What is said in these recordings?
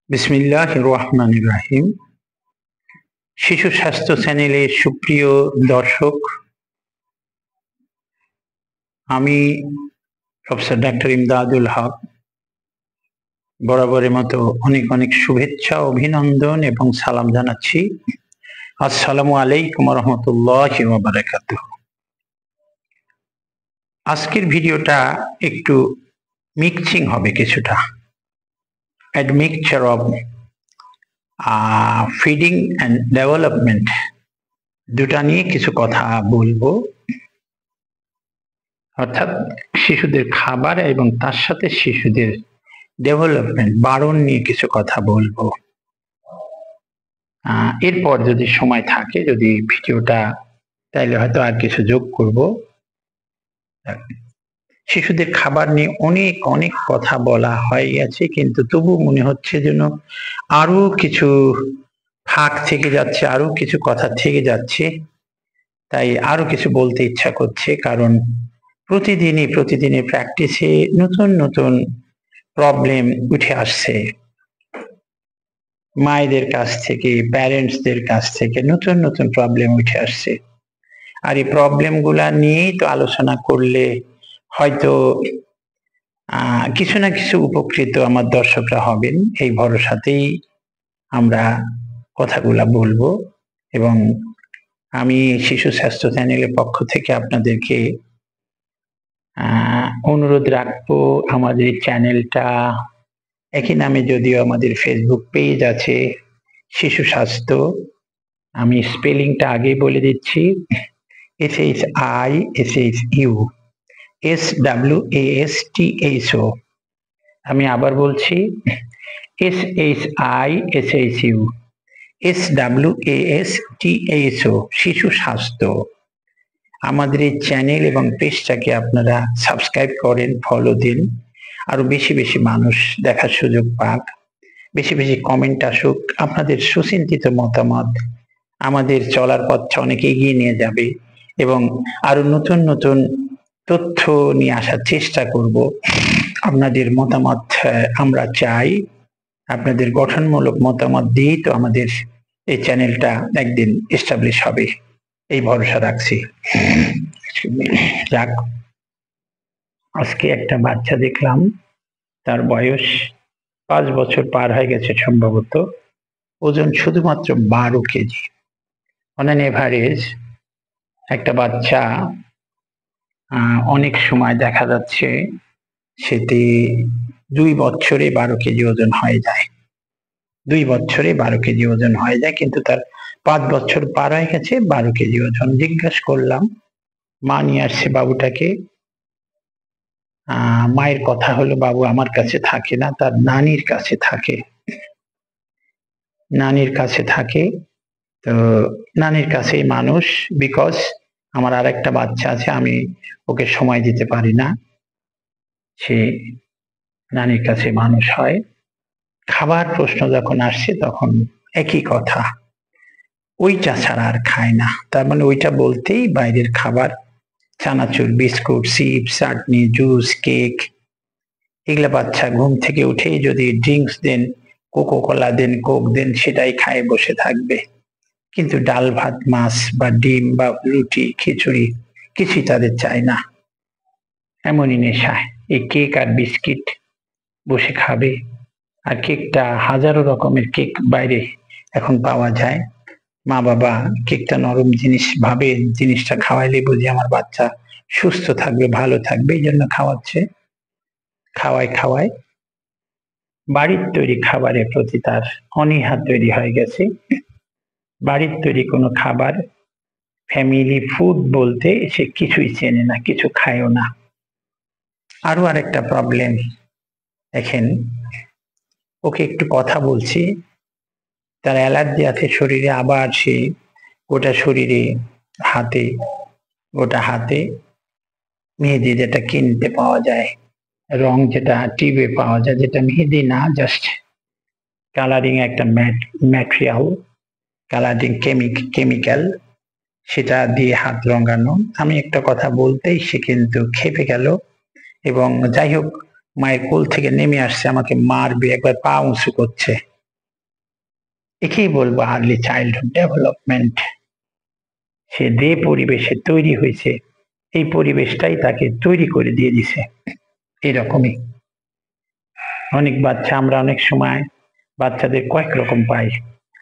বিসমিল্লাহির রহমানির রহিম। শিশু স্বাস্থ্য চ্যানেলের সুপ্রিয় দর্শক, আমি প্রফেসর ডাক্তার ইমদাদুল হক বরাবরের মতো অনেক অনেক শুভেচ্ছা, অভিনন্দন এবং সালাম জানাচ্ছি। আসসালামু আলাইকুম রহমতুল্লাহি ওয়া বারাকাতুহু। আজকের ভিডিওটা একটু মিক্সিং হবে, কিছুটা admixture of feeding and development, দুটা নিয়ে কিছু কথা বলবো। অর্থাৎ শিশুদের খাবার এবং তার সাথে শিশুদের ডেভেলপমেন্ট, বাড়ন নিয়ে কিছু কথা বলবো। এরপর যদি সময় থাকে, যদি ভিডিওটা, তাইলে হয়তো আর কিছু যোগ করব। শিশুদের খাবার নিয়ে অনেক অনেক কথা বলা হয়ে গেছে, কিন্তু তবু মনে হচ্ছে যেন আরো কিছু ফাঁক থেকে যাচ্ছে, আরো কিছু কথা থেকে যাচ্ছে। তাই আরো কিছু বলতে ইচ্ছা করছে, কারণ প্রতিদিনই প্র্যাকটিসে নতুন নতুন প্রবলেম উঠে আসছে। মায়েদের কাছ থেকে, প্যারেন্টসদের কাছ থেকে নতুন নতুন প্রবলেম উঠে আসছে। আর এই প্রবলেমগুলা নিয়েই তো আলোচনা করলে হয়তো কিছু না কিছু উপকৃত আমার দর্শকরা হবেন, এই ভরসাতেই আমরা কথাগুলা বলবো। এবং আমি শিশু স্বাস্থ্য চ্যানেলের পক্ষ থেকে আপনাদেরকে অনুরোধ রাখবো, আমাদের চ্যানেলটা একই নামে, যদিও আমাদের ফেসবুক পেজ আছে শিশু স্বাস্থ্য। আমি স্পেলিংটা আগে বলে দিচ্ছি, SHISHUSWASTHO। আমি আবার বলছি, SHISHUSWASTHO, শিশু স্বাস্থ্য। আমাদের এই চ্যানেল এবং পেজটাকে আপনারা সাবস্ক্রাইব করেন, ফলো দিন, আরো বেশি বেশি মানুষ দেখার সুযোগ পাক, বেশি বেশি কমেন্ট আসুক। আপনাদের সুচিন্তিত মতামত আমাদের চলার পথটা অনেক এগিয়ে নিয়ে যাবে, এবং আরো নতুন নতুন তথ্য নিয়ে আসার চেষ্টা করব। আপনাদের মতামত আমরা চাই, আপনাদের গঠনমূলক মতামত দিয়েই তো আমাদের এই চ্যানেলটা একদিন এস্টাবলিশ হবে, এই ভরসা রাখছি। যাক, আজকে একটা বাচ্চা দেখলাম, তার বয়স 5 বছর পার হয়ে গেছে সম্ভবত, ওজন শুধুমাত্র 12 কেজি। অন অ্যান এভারেজ একটা বাচ্চা অনেক সময় দেখা যাচ্ছে সেটি 2 বছরে 12 কেজি ওজন হয়ে যায়, 2 বছরে 12 কেজি ওজন হয়ে যায়, কিন্তু তার 5 বছর পার হয়ে গেছে, 12 কেজি ওজন। জিজ্ঞাসা করলাম, মা নিয়ে আসছে বাবুটাকে। মায়ের কথা হলো, বাবু আমার কাছে থাকে না, তার নানির কাছে থাকে। তো নানির কাছেই মানুষ, বিকজ আমার আর একটা বাচ্চা আছে, আমি ওকে সময় দিতে পারি না, সে নানির কাছে মানুষ হয়। খাবার প্রশ্ন যখন আসছে, তখন একই কথা, ওইটা ছাড়া আর খায় না। তার মানে ওইটা বলতেই বাইরের খাবার, চানাচুর, বিস্কুট, চিপস, চাটনি, জুস, কেক, এগুলা বাচ্চা ঘুম থেকে উঠেই যদি ড্রিঙ্কস দেন, কোকো কোলা দেন, কোক দেন, সেটাই খায় বসে থাকবে। কিন্তু ডাল ভাত, মাছ বা ডিম বা রুটি, খিচুড়ি কিছুই তাদের চায় না। এমনই নেশা, এই কেক আর বিস্কিট বসে খাবে। আর কেকটা, হাজারো রকমের কেক বাইরে এখন পাওয়া যায়। মা বাবা কেকটা নরম জিনিস ভাবে, জিনিসটা খাওয়াইলে বুঝি আমার বাচ্চা সুস্থ থাকবে, ভালো থাকবে, এই জন্য খাওয়াচ্ছে। খাওয়ায় বাড়ির তৈরি খাবারের প্রতি তার অনীহা তৈরি হয়ে গেছে। বাড়ির তৈরি কোনো খাবার, ফ্যামিলি ফুড বলতে সে কিছুই চেনে না, কিছু খায়ও না। আরো আরেকটা প্রবলেম দেখেন, ওকে একটু কথা বলছি, তার অ্যালার্জি আছে শরীরে, আবার সে গোটা শরীরে, গোটা হাতে মেহেদি, যেটা কিনতে পাওয়া যায়, রং যেটা টিউবে পাওয়া যায়, যেটা মেহেদি না, জাস্ট কালারিং একটা ম্যাটেরিয়াল, কালারিং কেমিক্যাল, সেটা দিয়ে হাত রঙানো। আমি একটা কথা বলতেই সে কিন্তু খেপে গেল, এবং যাই হোক, মায়ের কোল থেকে নেমে আসছে, আমাকে মারবে, একবার পা উঁচু করছে। একেই বলবো আর্লি চাইল্ডহুড ডেভেলপমেন্ট। সে যে পরিবেশে তৈরি হয়েছে এই পরিবেশটাই তাকে তৈরি করে দিয়ে দিছে। এরকমই অনেক বাচ্চা, আমরা অনেক সময় বাচ্চাদের কয়েক রকম পাই।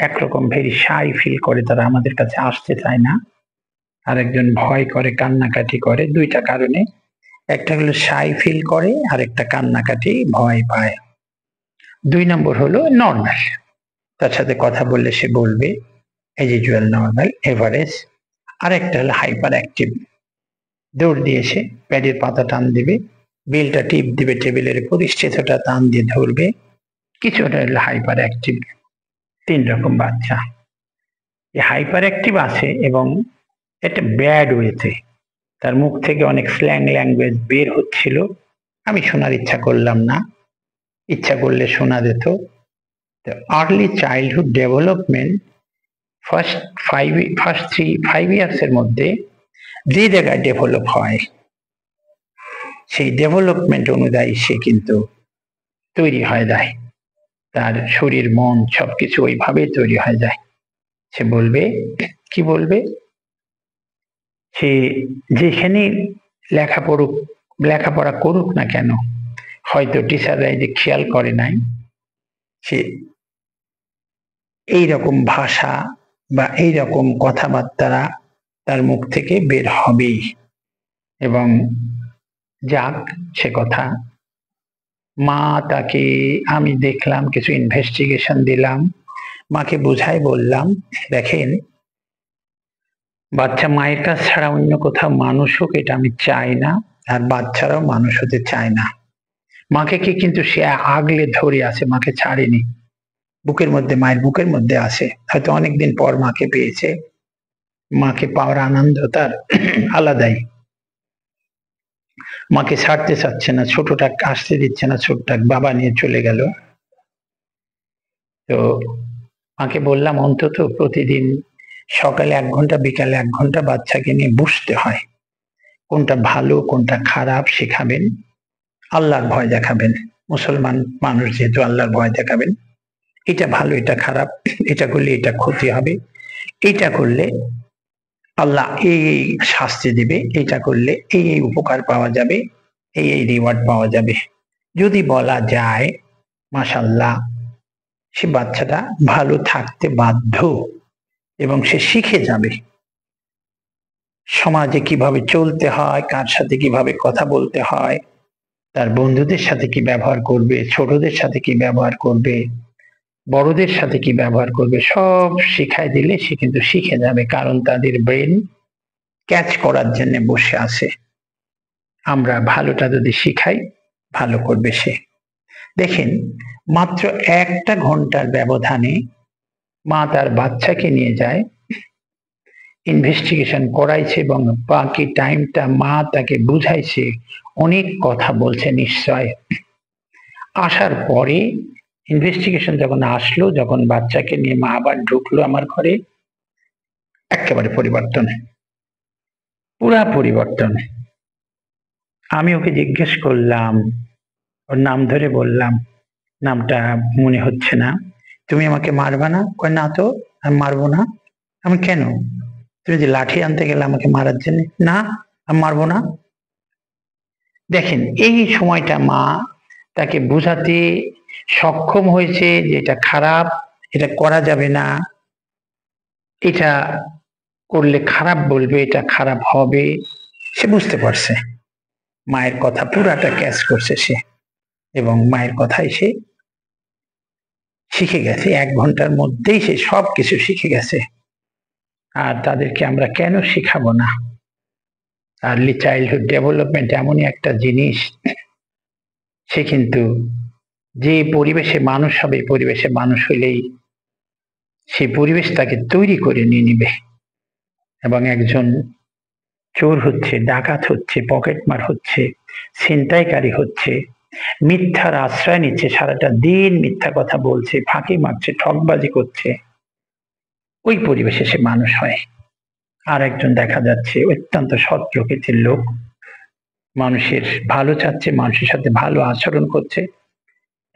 একরকম ভেরি শাই ফিল করে, তারা আমাদের কাছে আসতে চায় না। আরেকজন ভয় করে, কান্নাকাটি করে, দুইটা কারণে। একটা হলো শাই ফিল করে, আর একটা কান্নাকাটি ভয় পায়। 2 নম্বর হলো নর্মাল, তার সাথে কথা বললে সে বলবে, এজ ইউজুয়াল, নর্মাল, এভারেজ। আর একটা হলো হাইপার অ্যাক্টিভ, দৌড় দিয়ে এসে প্যাডের পাতা টান দিবে, বেলটা টিপ দিবে টেবিলের উপর, স্ট্রেচারটা টান দিয়ে ধরবে। কিছুটা হলো হাইপার অ্যাক্টিভ। 3 রকম বাচ্চা। এই হাইপার অ্যাক্টিভ আছে এবং এটা ব্যাড ওয়েতে, তার মুখ থেকে অনেক স্ল্যাং ল্যাঙ্গুয়েজ বের হচ্ছিল, আমি শোনার ইচ্ছা করলাম না, ইচ্ছা করলে শোনা যেত। তো early childhood development first 5 years এর মধ্যে যে জায়গায় ডেভেলপ হয়, সেই ডেভেলপমেন্ট অনুযায়ী সে কিন্তু তৈরি হয়ে যায়। তার শরীর মন সবকিছু ওইভাবেই তৈরি হয়ে যায়। সে বলবে, কি বলবে, সে যেখানে লেখাপড়া করুক না কেন, হয়তো টিচাররা যে খেয়াল করে নাই, সে এইরকম ভাষা বা এইরকম কথাবার্তা তার মুখ থেকে বের হবেই। এবং যাক, সে কথা মা তাকে, আমি দেখলাম, কিছু ইনভেস্টিগেশন দিলাম, মাকে বুঝাই বললাম, দেখেন বাচ্চা মায়ের কাছ ছাড়া অন্য কোথাও মানুষ হোক এটা আমি চাই না, আর বাচ্চারাও মানুষ হতে চায় না। মাকে কি কিন্তু সে আগলে ধরে আছে, মাকে ছাড়েনি, বুকের মধ্যে, মায়ের বুকের মধ্যে আছে। হয়তো অনেকদিন পর মাকে পেয়েছে, মাকে পাওয়ার আনন্দ তার আলাদাই। মাকে ছাড়তে চাচ্ছে না, ছোটটা আসতে দিচ্ছে না, ছোটটা বাবা নিয়ে চলে গেল। তো মাকে বললাম অন্তত প্রতিদিন সকালে 1 ঘন্টা, বিকালে 1 ঘন্টা বাচ্চাকে নিয়ে বসতে হয়, কোনটা ভালো কোনটা খারাপ শেখাবেন, আল্লাহর ভয় দেখাবেন। মুসলমান মানুষ যেহেতু, আল্লাহর ভয় দেখাবেন, এটা ভালো এটা খারাপ, এটা করলে এটা ক্ষতি হবে, এটা করলে আল্লাহ এই এই শাস্তি দিবে, এটা করলে এই এই উপকার পাওয়া যাবে, এই এই রিওয়ার্ড পাওয়া যাবে। যদি বলা যায়, মাশাআল্লাহ, সে বাচ্চাটা ভালো থাকতে বাধ্য এবং সে শিখে যাবে সমাজে কিভাবে চলতে হয়, কার সাথে কিভাবে কথা বলতে হয়, তার বন্ধুদের সাথে কি ব্যবহার করবে, ছোটদের সাথে কি ব্যবহার করবে, বড়দের সাথে কি ব্যবহার করবে, সব শিখাই দিলে সে কিন্তু শিখে যাবে, কারণ তাদের ব্রেন ক্যাচ করার জন্য বসে আছে। আমরা ভালোটা যদি শিখাই, ভালো করবে সে। দেখেন, মাত্র 1টা ঘন্টার ব্যবধানে মা তার বাচ্চাকে নিয়ে যায়, ইনভেস্টিগেশন করাইছে এবং বাকি টাইমটা মা তাকে বুঝাইছে, অনেক কথা বলছে নিশ্চয়। আসার পরে ইনভেস্টিগেশন যখন আসলো, যখন বাচ্চাকে নিয়ে মা আবার ঢুকলো আমার ঘরে, একেবারে পরিবর্তন, পুরা পরিবর্তন। আমি ওকে জিজ্ঞেস করলাম, ওর নাম ধরে বললাম, নামটা মনে হচ্ছে না, তুমি আমাকে মারবা না? কয় না তো, আমি মারবো না। আমি কেন? তুমি যে লাঠি আনতে গেলে আমাকে মারার জন্য? না, আমি মারবো না। দেখেন, এই সময়টা মা তাকে বোঝাতে সক্ষম হয়েছে যে এটা খারাপ, এটা করা যাবে না, এটা করলে খারাপ বলবে, এটা খারাপ হবে। সে বুঝতে পারছে, মায়ের কথা পুরাটা ক্যাচ করছে সে, এবং মায়ের কথাই সে শিখে গেছে। 1 ঘন্টার মধ্যেই সে সব কিছু শিখে গেছে। আর তাদেরকে আমরা কেন শিখাবো না? আর্লি চাইল্ডহুড ডেভেলপমেন্ট এমনই একটা জিনিস, সে কিন্তু যে পরিবেশে মানুষ হবে, পরিবেশে মানুষ হইলেই সেই পরিবেশ তাকে তৈরি করে নিয়ে নিবে। এবং একজন চোর হচ্ছে, ডাকাত হচ্ছে, পকেটমার হচ্ছে, ছিনতাইকারী হচ্ছে, মিথ্যার আশ্রয় নিচ্ছে, সারাটা দিন মিথ্যা কথা বলছে, ফাঁকি মারছে, ঠকবাজি করছে, ওই পরিবেশে সে মানুষ হয়। আর একজন দেখা যাচ্ছে অত্যন্ত সৎ প্রকৃতির লোক, মানুষের ভালো চাচ্ছে, মানুষের সাথে ভালো আচরণ করছে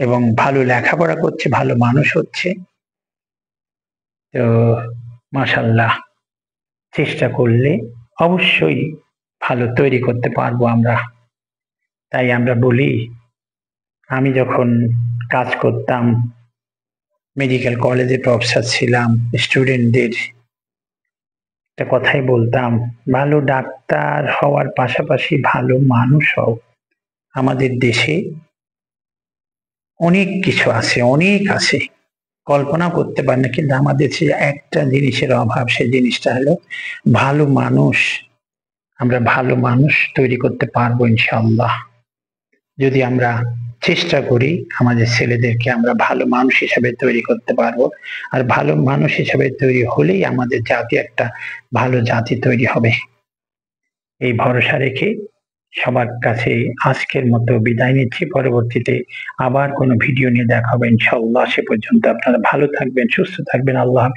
এবং ভালো লেখাপড়া করছে, ভালো মানুষ হচ্ছে, তো মাশাআল্লাহ, চেষ্টা করলে অবশ্যই ভালো তৈরি করতে পারবো আমরা। তাই আমরা বলি, আমি যখন কাজ করতাম, মেডিকেল কলেজে প্রফেসর ছিলাম, স্টুডেন্টদের একটা কথাই বলতাম, ভালো ডাক্তার হওয়ার পাশাপাশি ভালো মানুষ হও। আমাদের দেশে অনেক কিছু আছে, অনেক আছে, কল্পনা করতে পারি না। কিন্তু আমাদের দেশে একটা জিনিসের অভাব, সেই জিনিসটা হলো ভালো মানুষ। আমরা ভালো মানুষ তৈরি করতে পারবো ইনশাআল্লাহ। যদি আমরা চেষ্টা করি, আমাদের ছেলেদেরকে আমরা ভালো মানুষ হিসেবে তৈরি করতে পারবো। আর ভালো মানুষ হিসেবে তৈরি হলেই আমাদের জাতি একটা ভালো জাতি তৈরি হবে। এই ভরসা রেখে সবার কাছে আজকের মতো বিদায় নিচ্ছি। পরবর্তীতে আবার কোনো ভিডিও নিয়ে দেখা হবে ইনশাআল্লাহ। সে পর্যন্ত আপনারা ভালো থাকবেন, সুস্থ থাকবেন। আল্লাহ হাফেজ।